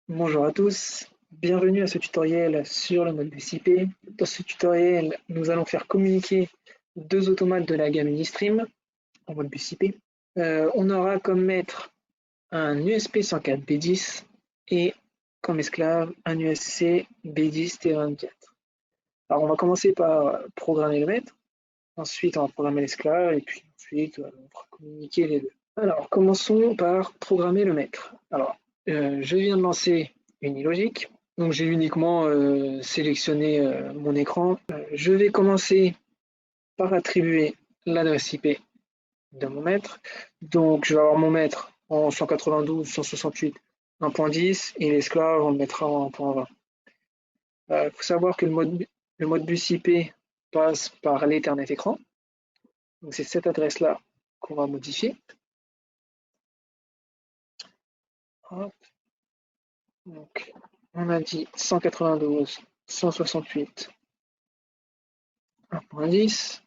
Bonjour à tous, bienvenue à ce tutoriel sur le Modbus IP. Dans ce tutoriel, nous allons faire communiquer deux automates de la gamme Unistream en Modbus IP. On aura comme maître un USP 104 B10 et comme esclave un USC B10 T24. Alors on va commencer par programmer le maître, ensuite on va programmer l'esclave et puis ensuite on fera communiquer les deux. Alors commençons par programmer le maître. Alors je viens de lancer une iLogic. Donc j'ai uniquement sélectionné mon écran. Je vais commencer par attribuer l'adresse IP de mon maître. Donc je vais avoir mon maître en 192.168.1.10 et l'esclave on le mettra en 1.20. Il faut savoir que le mode bus IP passe par l'Ethernet écran. Donc c'est cette adresse-là qu'on va modifier. Hop. Donc on a dit 192.168.1.10.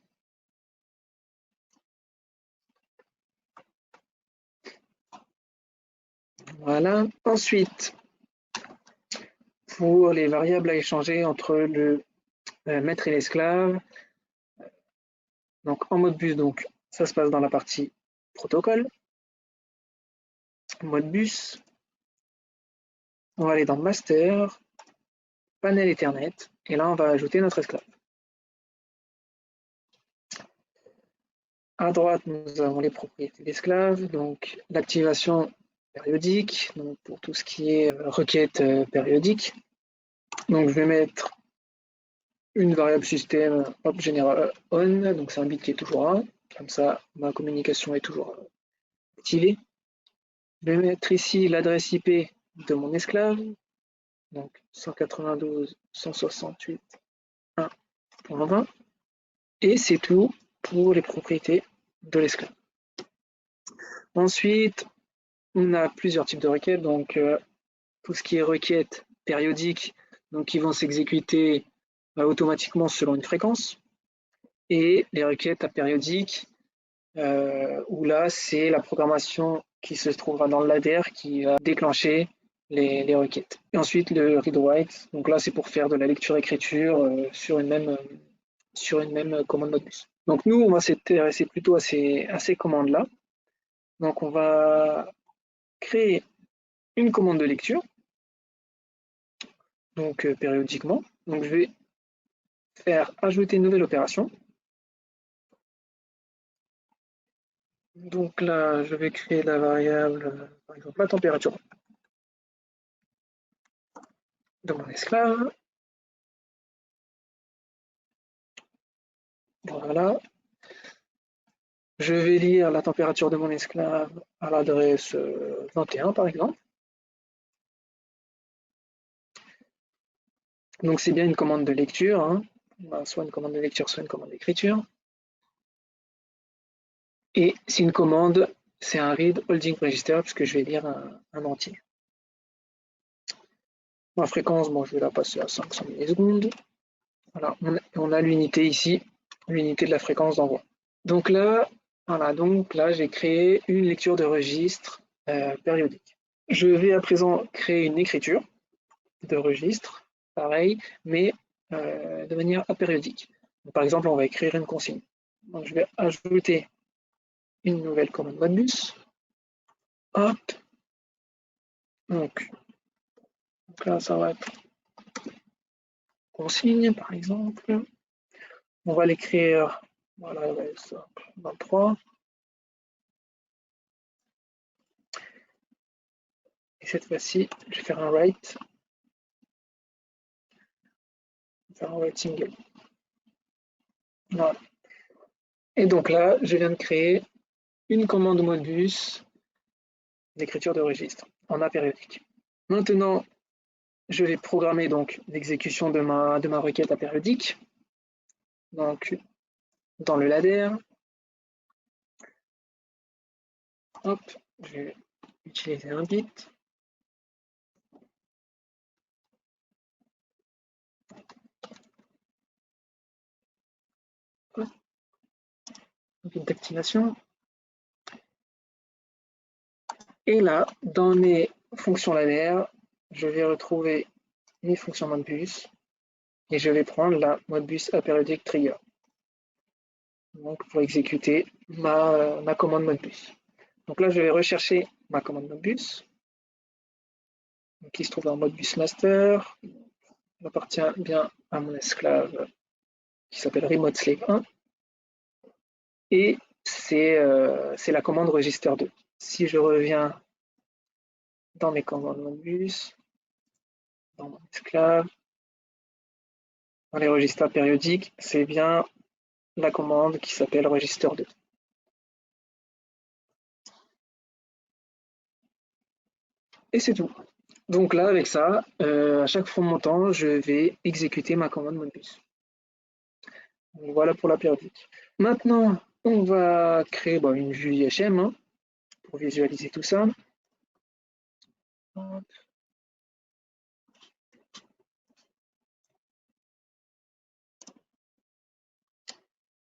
Voilà. Ensuite, pour les variables à échanger entre le maître et l'esclave, donc en mode bus, donc ça se passe dans la partie protocole. Mode bus, on va aller dans master, panel Ethernet, et là on va ajouter notre esclave. À droite, nous avons les propriétés d'esclave, donc l'activation périodique, donc pour tout ce qui est requête périodique. Donc je vais mettre une variable système general on, donc c'est un bit qui est toujours 1, comme ça ma communication est toujours activée. Je vais mettre ici l'adresse IP de mon esclave, donc 192.168.1.20, et c'est tout pour les propriétés de l'esclave. Ensuite, on a plusieurs types de requêtes, donc tout ce qui est requêtes périodiques, donc qui vont s'exécuter automatiquement selon une fréquence, et les requêtes apériodiques, où là c'est la programmation qui se trouvera dans le ladder qui va déclencher les requêtes. Et ensuite le read-write, donc là c'est pour faire de la lecture-écriture sur une même commande Modbus. Donc nous on va s'intéresser plutôt à ces commandes-là. Donc on va créer une commande de lecture, donc périodiquement. Donc je vais faire ajouter une nouvelle opération. Donc là je vais créer la variable, par exemple la température de mon esclave. Voilà. Je vais lire la température de mon esclave à l'adresse 21 par exemple. Donc c'est bien une commande de lecture, hein. Soit une commande de lecture, soit une commande d'écriture. Et c'est une commande, c'est un read holding register puisque je vais lire un entier. Ma fréquence, bon, je vais la passer à 500 millisecondes. Voilà, on a l'unité ici, l'unité de la fréquence d'envoi. Donc là, voilà, donc là j'ai créé une lecture de registre périodique. Je vais à présent créer une écriture de registre, pareil, mais de manière apériodique. Donc, par exemple, on va écrire une consigne. Donc, je vais ajouter une nouvelle commande Modbus. Hop. Donc là, ça va être consigne, par exemple. On va l'écrire, voilà, 23. Et cette fois-ci, je vais faire un write. Faire un write single. Voilà. Et donc là, je viens de créer une commande Modbus d'écriture de registre en apériodique. Maintenant, je vais programmer donc l'exécution de ma requête apériodique. Donc, dans le ladder, hop, je vais utiliser un bit. Un bit d'activation. Et là, dans mes fonctions ladder, je vais retrouver mes fonctions Modbus et je vais prendre la Modbus apériodique trigger. Donc pour exécuter ma commande Modbus. Donc là, je vais rechercher ma commande Modbus, qui se trouve en Modbus master. Elle appartient bien à mon esclave qui s'appelle remote slave 1. Et c'est la commande register 2. Si je reviens dans mes commandes Modbus, dans mon esclave, dans les registres périodiques, c'est bien la commande qui s'appelle register 2. Et c'est tout. Donc là, avec ça, à chaque fois montant, je vais exécuter ma commande Modbus. Donc voilà pour la périodique. Maintenant, on va créer une vue IHM pour visualiser tout ça.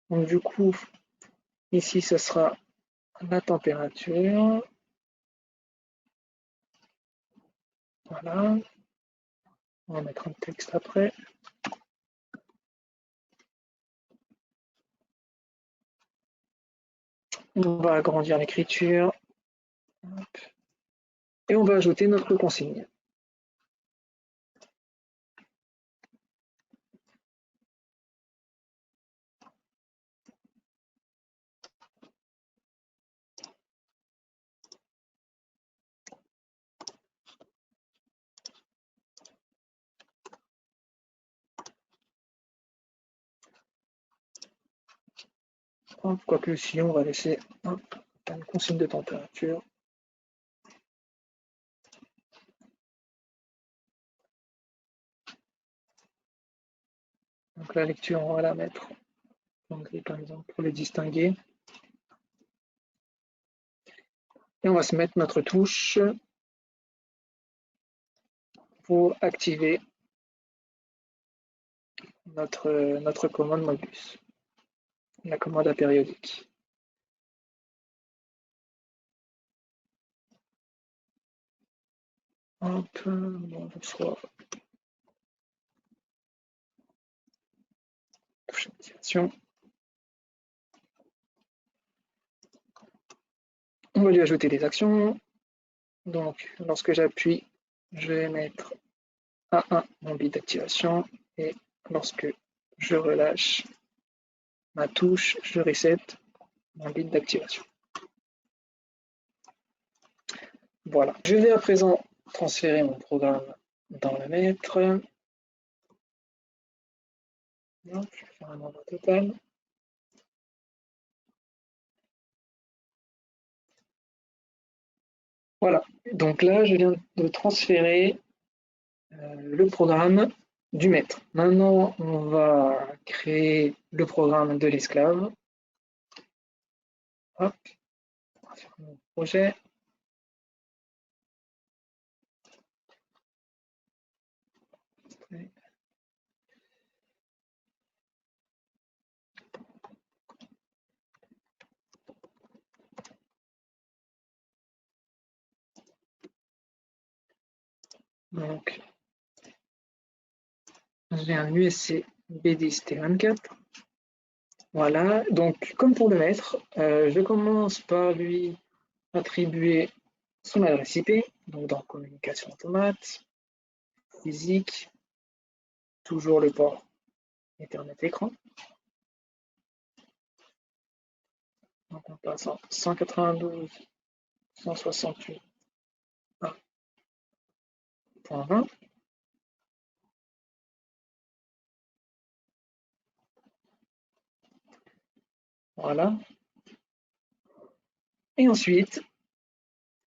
Donc du coup, ici, ce sera la température. Voilà. On va mettre un texte après. On va agrandir l'écriture. Et on va ajouter notre consigne. Quoique si on va laisser une consigne de température. Donc la lecture, on va la mettre en gris par exemple pour les distinguer. Et on va se mettre notre touche pour activer notre commande Modbus, la commande apériodique. Hop, soit touche d'activation. On va lui ajouter des actions. Donc, lorsque j'appuie, je vais mettre A1 mon bit d'activation et lorsque je relâche ma touche, je reset mon bit d'activation. Voilà. Je vais à présent transférer mon programme dans le maître. Je vais faire un envoi total. Voilà. Donc là, je viens de transférer le programme du maître. Maintenant, on va créer le programme de l'esclave. Hop, on va faire mon projet. Donc, j'ai un USC B10T24. Voilà, donc comme pour le maître, je commence par lui attribuer son adresse IP, donc dans communication automate, physique, toujours le port Ethernet écran. Donc on passe en 192.168.1.20. Voilà. Et ensuite,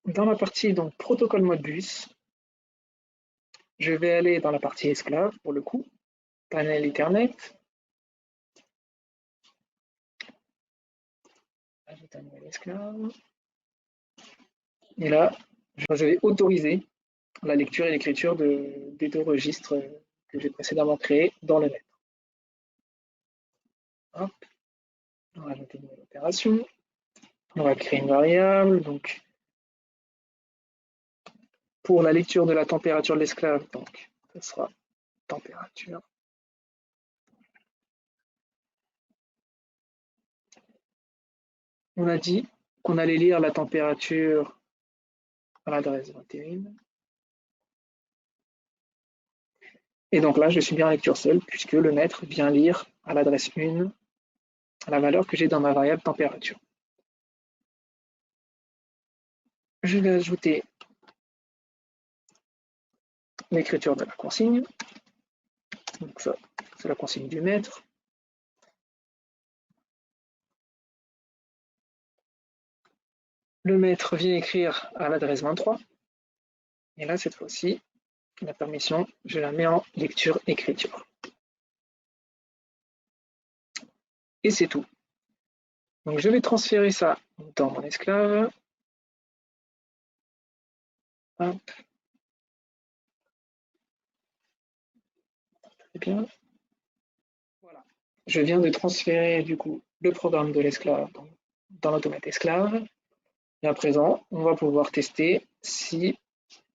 dans la partie donc protocole Modbus, je vais aller dans la partie esclave pour le coup, panel Ethernet. Ajouter un nouvel esclave. Et là, je vais autoriser la lecture et l'écriture des deux registres que j'ai précédemment créés dans le maître. Hop. On va ajouter une nouvelle opération. On va créer une variable. Donc, pour la lecture de la température de l'esclave, donc ce sera température. On a dit qu'on allait lire la température à l'adresse 21. Et donc là, je suis bien en lecture seule, puisque le maître vient lire à l'adresse 1 la valeur que j'ai dans ma variable température. Je vais ajouter l'écriture de la consigne. Donc ça, c'est la consigne du maître. Le maître vient écrire à l'adresse 23. Et là, cette fois-ci, la permission, je la mets en lecture-écriture. Et c'est tout. Donc je vais transférer ça dans mon esclave. Hop. Très bien. Voilà. Je viens de transférer du coup le programme de l'esclave dans l'automate esclave. Et à présent, on va pouvoir tester si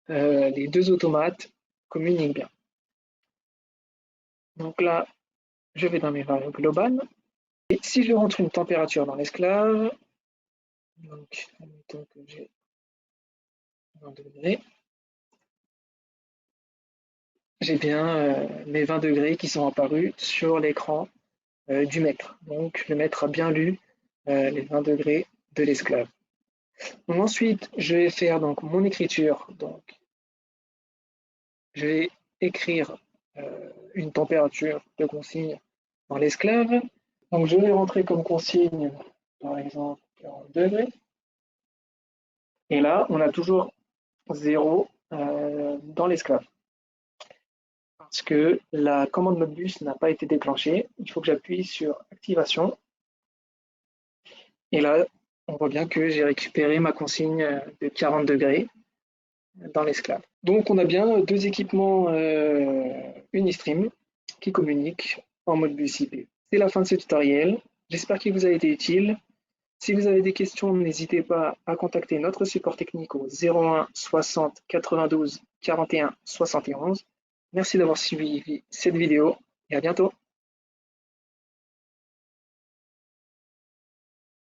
les deux automates communiquent bien. Donc là, je vais dans mes variables globales. Et si je rentre une température dans l'esclave, donc admettons que j'ai 20 degrés, j'ai bien mes 20 degrés qui sont apparus sur l'écran du maître. Donc le maître a bien lu les 20 degrés de l'esclave. Donc ensuite, je vais faire donc mon écriture. Donc je vais écrire une température de consigne dans l'esclave. Donc je vais rentrer comme consigne, par exemple, 40 degrés. Et là, on a toujours 0 dans l'esclave. Parce que la commande Modbus n'a pas été déclenchée. Il faut que j'appuie sur activation. Et là, on voit bien que j'ai récupéré ma consigne de 40 degrés dans l'esclave. Donc on a bien deux équipements Unistream qui communiquent en Modbus IP. C'est la fin de ce tutoriel. J'espère qu'il vous a été utile. Si vous avez des questions, n'hésitez pas à contacter notre support technique au 01 60 92 41 71. Merci d'avoir suivi cette vidéo et à bientôt.